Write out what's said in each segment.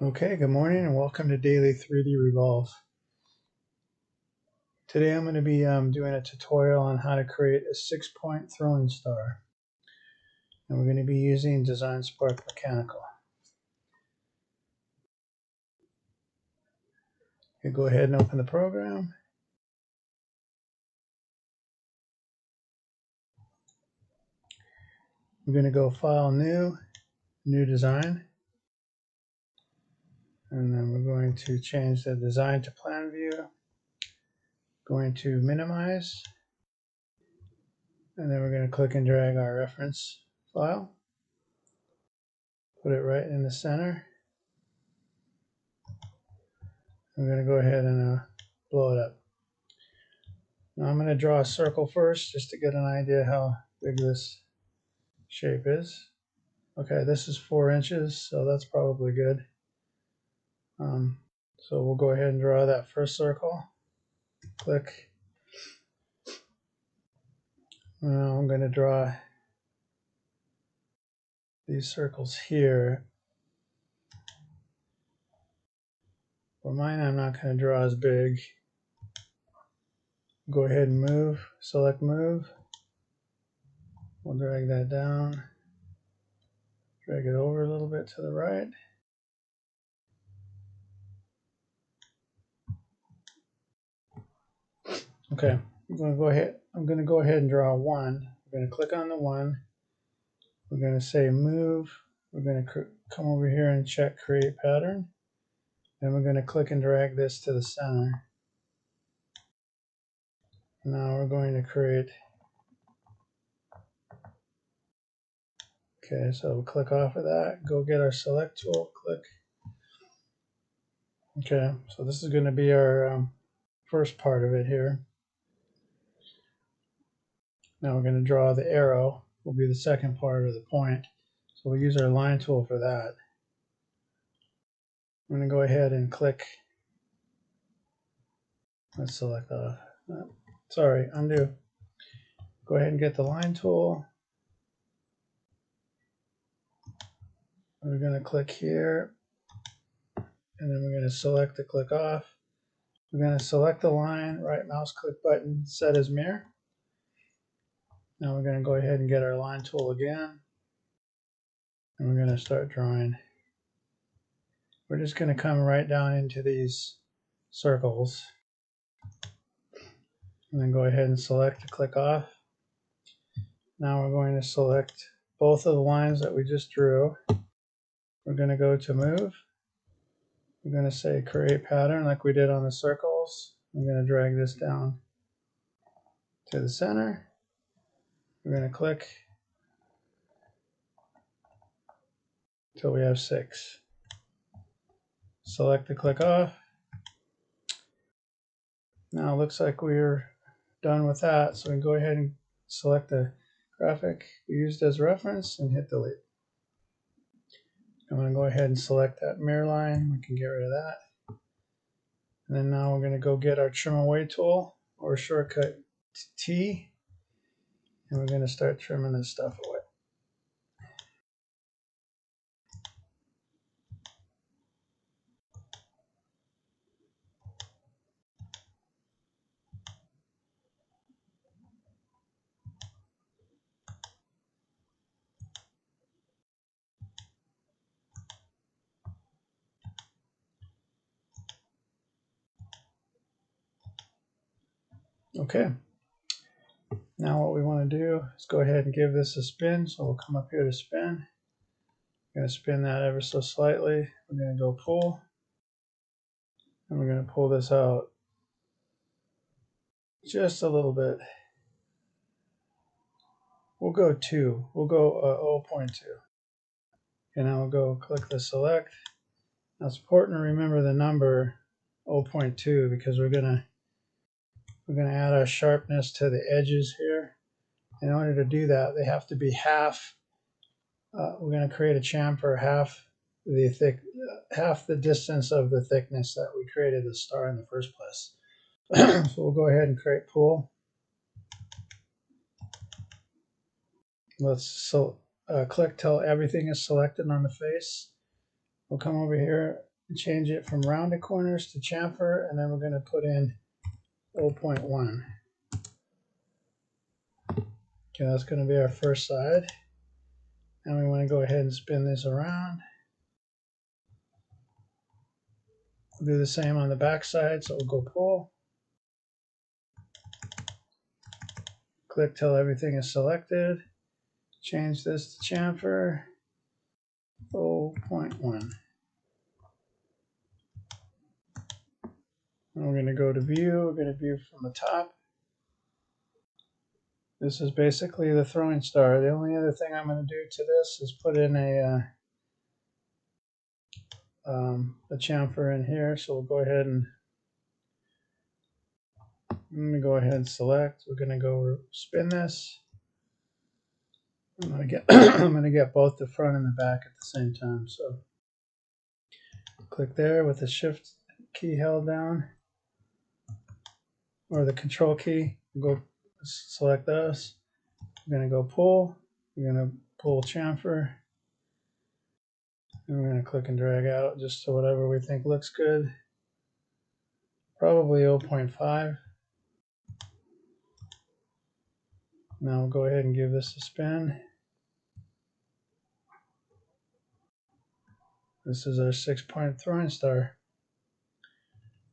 Okay, good morning and welcome to Daily 3D Revolve. Today I'm going to be doing a tutorial on how to create a 6-point throwing star. And we're going to be using Design Spark Mechanical. You go ahead and open the program. We're going to go File, New Design. And then we're going to change the design to Plan View. Going to Minimize. And then we're going to click and drag our reference file. Put it right in the center. I'm going to go ahead and blow it up. Now I'm going to draw a circle first just to get an idea how big this shape is. Okay, this is 4 inches, so that's probably good. So we'll go ahead and draw that first circle. Click. Now I'm going to draw these circles here. For mine, I'm not going to draw as big. Go ahead and move, select move. We'll drag that down. Drag it over a little bit to the right. Okay, I'm going to go ahead and draw one. We're going to click on the one. We're going to say move. We're going to come over here and check create pattern. Then we're going to click and drag this to the center. Now we're going to create. Okay, so we'll click off of that. Go get our select tool. Click. Okay, so this is going to be our first part of it here. Now we're going to draw the arrow. Will be the second part of the point. So we'll use our line tool for that. I'm going to go ahead and click. Let's select off. Sorry, undo. Go ahead and get the line tool. We're going to click here, and then we're going to select the click off. We're going to select the line, right mouse click button, set as mirror. Now we're going to go ahead and get our line tool again, and we're going to start drawing. We're just going to come right down into these circles, and then go ahead and select the click off. Now we're going to select both of the lines that we just drew. We're going to go to move. We're going to say create pattern like we did on the circles. I'm going to drag this down to the center. We're going to click until we have 6. Select the click off. Now it looks like we're done with that, so we can go ahead and select the graphic we used as reference and hit delete. I'm going to go ahead and select that mirror line. We can get rid of that. And then now we're going to go get our trim away tool or shortcut T, and we're going to start trimming this stuff away. Okay, now what we want to do is go ahead and give this a spin. So we'll come up here to spin. We're going to spin that ever so slightly. We're going to go pull, and we're going to pull this out just a little bit. We'll go 2. We'll go 0.2. And now we'll go click the select. Now it's important to remember the number 0.2 because we're gonna add our sharpness to the edges here. In order to do that, they have to be half. We're going to create a chamfer half the distance of the thickness that we created the star in the first place. So we'll go ahead and create pull. Let's click till everything is selected on the face. We'll come over here and change it from rounded corners to chamfer, and then we're going to put in 0.1. Okay, that's going to be our first side. And we want to go ahead and spin this around. We'll do the same on the back side, so we'll go pull. Click till everything is selected. Change this to chamfer 0.1. And we're going to go to view. We're going to view from the top. This is basically the throwing star. The only other thing I'm going to do to this is put in a chamfer in here. So we'll go ahead and I'm going to go ahead and select. We're going to go spin this. I'm going to get I'm going to get both the front and the back at the same time. So click there with the shift key held down, or the control key. Go select those. We're going to go pull. We're going to pull chamfer. And we're going to click and drag out just to whatever we think looks good. Probably 0.5. Now we'll go ahead and give this a spin. This is our 6-point throwing star.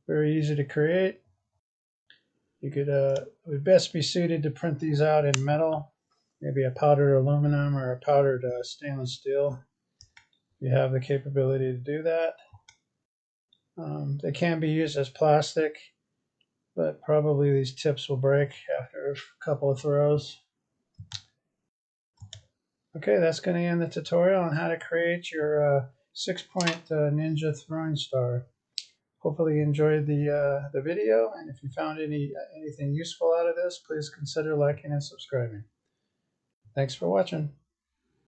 Very easy to create. You could it would best be suited to print these out in metal, maybe a powdered aluminum or a powdered stainless steel. You have the capability to do that. They can be used as plastic, but probably these tips will break after a couple of throws. Okay, that's going to end the tutorial on how to create your 6-point ninja throwing star. Hopefully you enjoyed the video, and if you found anything useful out of this, please consider liking and subscribing. Thanks for watching.